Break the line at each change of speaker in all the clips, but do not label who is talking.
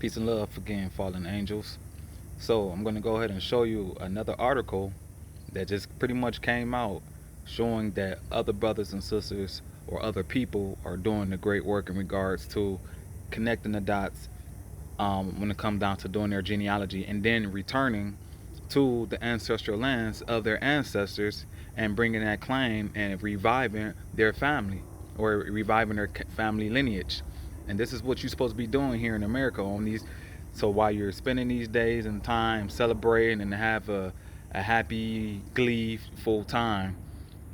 Peace and love again, fallen angels. So I'm going to go ahead and show you another article that just pretty much came out showing that other brothers and sisters or other people are doing the great work in regards to connecting the dots when it comes down to doing their genealogy and then returning to the ancestral lands of their ancestors and bringing that claim and reviving their family or reviving their family lineage. And this is what you're supposed to be doing here in America on these. So while you're spending these days and time celebrating and have a happy, gleeful time,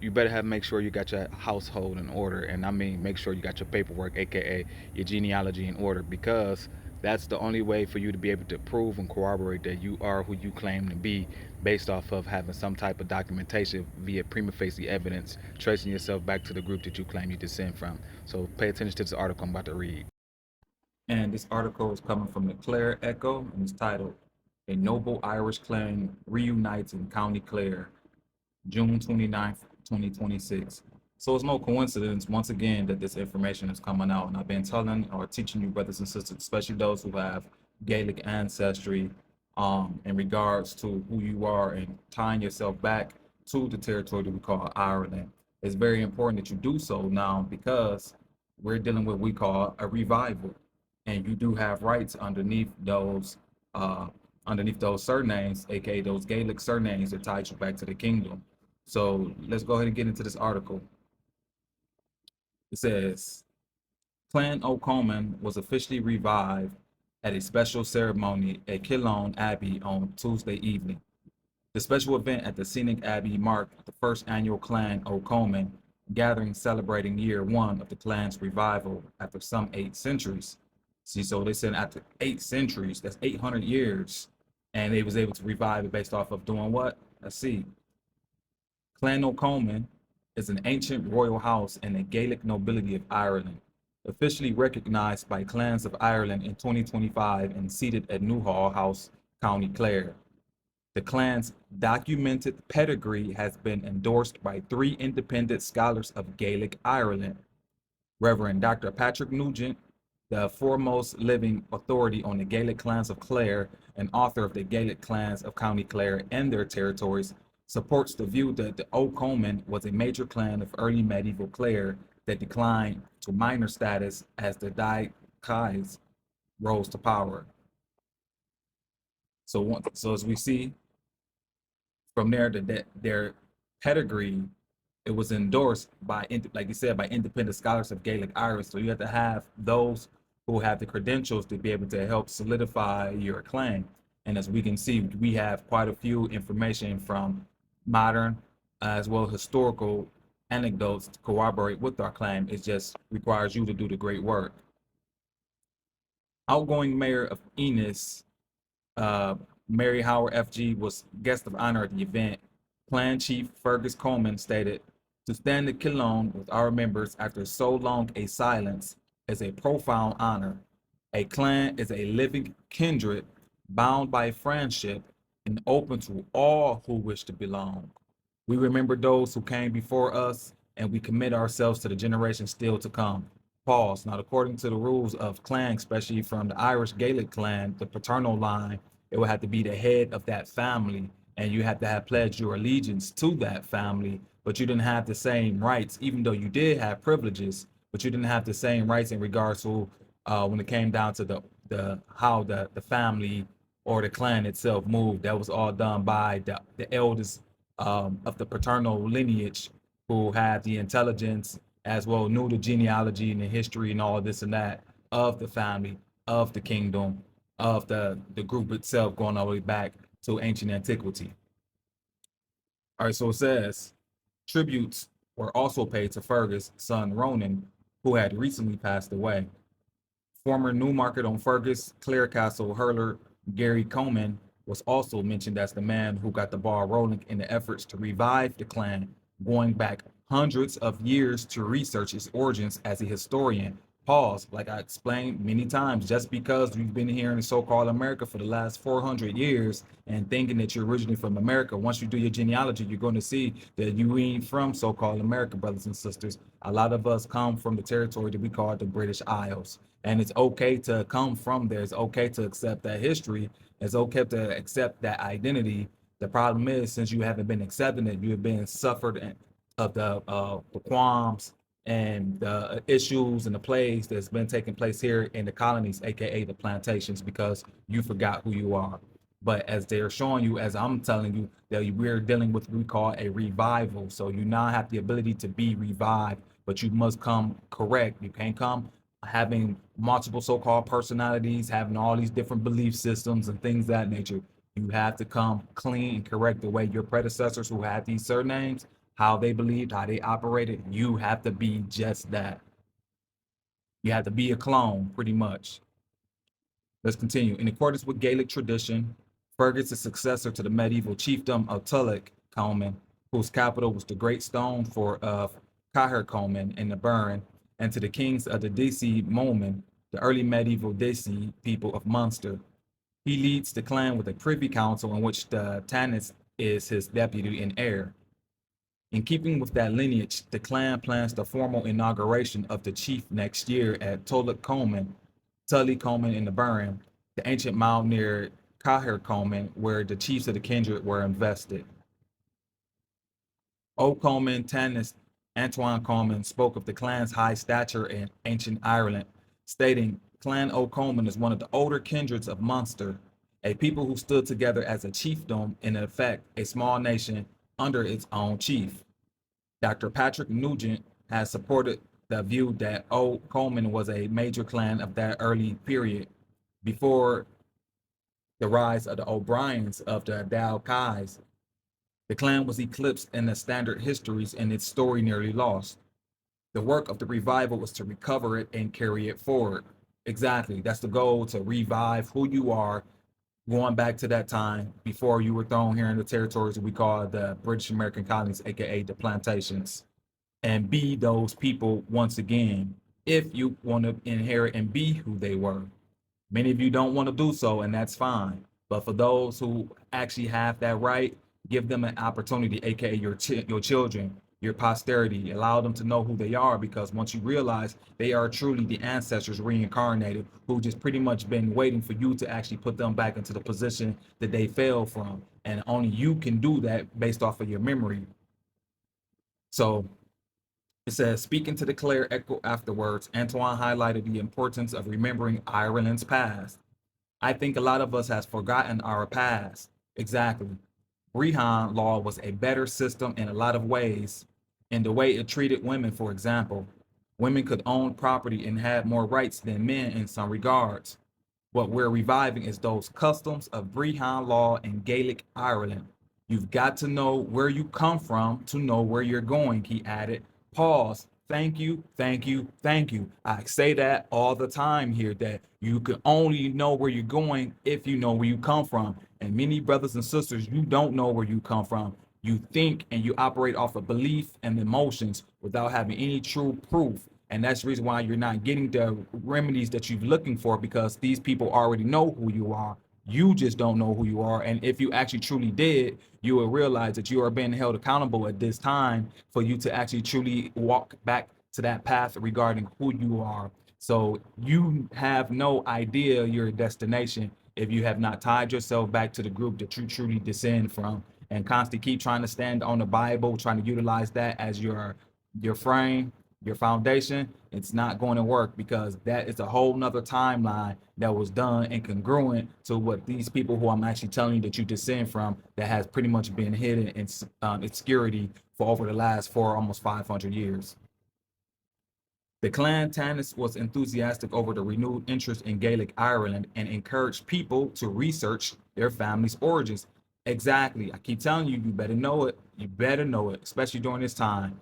you better have make sure you got your household in order, and I mean make sure you got your paperwork, aka your genealogy, in order, because that's the only way for you to be able to prove and corroborate that you are who you claim to be, based off of having some type of documentation via prima facie evidence tracing yourself back to the group that you claim you descend from. So pay attention to this article I'm about to read.
And this article is coming from the Clare Echo and it's titled A Noble Irish Clan Reunites in County Clare, June 29th, 2026. So it's no coincidence, once again, that this information is coming out. And I've been telling or teaching you, brothers and sisters, especially those who have Gaelic ancestry, in regards to who you are and tying yourself back to the territory that we call Ireland. It's very important that you do so now because we're dealing with what we call a revival. And you do have rights uh, underneath those surnames, aka those Gaelic surnames that tie you back to the kingdom. So let's go ahead and get into this article. It says Clan O'Coman was officially revived at a special ceremony at Killone Abbey on Tuesday evening. The special event at the scenic Abbey marked the first annual Clan O'Coman gathering celebrating year one of the clan's revival after some 8 centuries. See, so they said after 8 centuries, that's 800 years, and they was able to revive it based off of doing what? Let's see. Clan O'Coman is an ancient royal house in the Gaelic nobility of Ireland, officially recognized by clans of Ireland in 2025 and seated at Newhall House, County Clare. The clan's documented pedigree has been endorsed by three independent scholars of Gaelic Ireland: Reverend Dr. Patrick Nugent, the foremost living authority on the Gaelic clans of Clare and author of the Gaelic clans of County Clare and their territories, supports the view that the O'Coman was a major clan of early medieval Clare that declined to minor status as the Dai-Kais rose to power. So as we see from there, that their pedigree, it was endorsed by, like you said, by independent scholars of Gaelic Irish. So you have to have those who have the credentials to be able to help solidify your claim. And as we can see, we have quite a few information from modern as well as historical anecdotes to corroborate with our claim. It just requires you to do the great work. Outgoing mayor of Ennis, uh, Mary Howard FG, was guest of honor at the event. Clan Chief Fergus Coleman stated, "To stand at Killone with our members after so long a silence is a profound honor. A clan is a living kindred, bound by friendship and open to all who wish to belong. We remember those who came before us, and we commit ourselves to the generations still to come." Pause. Now, according to the rules of clan, especially from the Irish Gaelic clan, the paternal line, it would have to be the head of that family, and you had to have pledged your allegiance to that family, but you didn't have the same rights, even though you did have privileges, but you didn't have the same rights in regards to when it came down to the how the family or the clan itself moved. That was all done by the eldest of the paternal lineage, who had the intelligence as well, knew the genealogy and the history and all this and that of the family, of the kingdom, of the group itself, going all the way back to ancient antiquity. All right, so it says tributes were also paid to Fergus' son Ronan, who had recently passed away. Former Newmarket on Fergus Clarecastle hurler Gary Coman was also mentioned as the man who got the ball rolling in the efforts to revive the clan, going back hundreds of years to research its origins as a historian. Pause. Like I explained many times, just because you've been here in the so-called America for the last 400 years and thinking that you're originally from America, once you do your genealogy, you're going to see that you ain't from so-called America, brothers and sisters. A lot of us come from the territory that we call the British Isles. And it's okay to come from there. It's okay to accept that history. It's okay to accept that identity. The problem is, since you haven't been accepting it, you have been suffered of the qualms and the issues and the plagues that's been taking place here in the colonies, aka the plantations, because you forgot who you are. But as they're showing you, as I'm telling you, that we're dealing with what we call a revival. So you now have the ability to be revived, but you must come correct. You can't come having multiple so-called personalities, having all these different belief systems and things of that nature. You have to come clean and correct the way your predecessors who had these surnames, how they believed, how they operated. You have to be just that. You have to be a clone, pretty much. Let's continue. In accordance with Gaelic tradition, Fergus is successor to the medieval chiefdom of Tulloch Coman, whose capital was the Great Stone for of Cahir Coman in the Burren, and to the kings of the Desi Moman, the early medieval Desi people of Munster. He leads the clan with a privy council in which the Tanis is his deputy and heir. In keeping with that lineage, the clan plans the formal inauguration of the chief next year at Tully Coman in the Burren, the ancient mound near Cahir Coman, where the chiefs of the kindred were invested. O. Coleman Tanis Antoine Coleman spoke of the clan's high stature in ancient Ireland, stating, Clan O'Coleman is one of the older kindreds of Munster, a people who stood together as a chiefdom, in effect, a small nation under its own chief. Dr. Patrick Nugent has supported the view that O'Coleman was a major clan of that early period before the rise of the O'Briens of the Dalkais. The clan was eclipsed in the standard histories and its story nearly lost. The work of the revival was to recover it and carry it forward. Exactly. That's the goal, to revive who you are, going back to that time before you were thrown here in the territories that we call the British American colonies, aka the plantations, and be those people once again if you want to inherit and be who they were. Many of you don't want to do so, and that's fine. But for those who actually have that right, give them an opportunity, aka your children, your posterity. Allow them to know who they are, because once you realize they are truly the ancestors reincarnated, who just pretty much been waiting for you to actually put them back into the position that they fell from, and only you can do that based off of your memory. So it says, speaking to the Clare Echo afterwards, Antoine highlighted the importance of remembering Ireland's past. I think a lot of us has forgotten our past. Exactly. Brehon law was a better system in a lot of ways. In the way it treated women, for example. Women could own property and had more rights than men in some regards. What we're reviving is those customs of Brehon law in Gaelic Ireland. You've got to know where you come from to know where you're going, he added. Pause. Thank you, thank you, thank you. I say that all the time here, that you can only know where you're going if you know where you come from. And many brothers and sisters, you don't know where you come from. You think and you operate off of belief and emotions without having any true proof. And that's the reason why you're not getting the remedies that you're looking for, because these people already know who you are. You just don't know who you are. And if you actually truly did, you will realize that you are being held accountable at this time for you to actually truly walk back to that path regarding who you are. So you have no idea your destination if you have not tied yourself back to the group that you truly descend from, and constantly keep trying to stand on the Bible, trying to utilize that as your frame, your foundation. It's not going to work, because that is a whole nother timeline that was done and congruent to what these people who I'm actually telling you that you descend from, that has pretty much been hidden in obscurity for over the last almost 500 years. The clan Tanis was enthusiastic over the renewed interest in Gaelic Ireland and encouraged people to research their family's origins. Exactly. I keep telling you, you better know it. You better know it, especially during this time.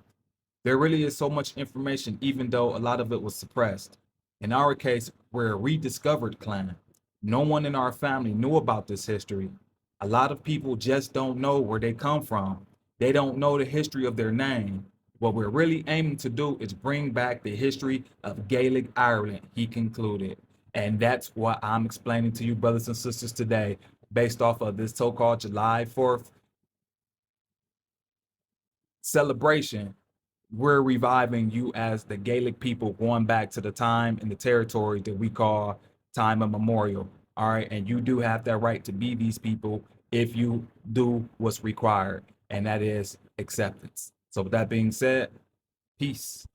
There really is so much information, even though a lot of it was suppressed. In our case, we're a rediscovered clan. No one in our family knew about this history. A lot of people just don't know where they come from. They don't know the history of their name. What we're really aiming to do is bring back the history of Gaelic Ireland, he concluded. And that's what I'm explaining to you, brothers and sisters, today, based off of this so called July 4th celebration. We're reviving you as the Gaelic people, going back to the time and the territory that we call time immemorial. All right. And you do have that right to be these people if you do what's required, and that is acceptance. So, with that being said, peace.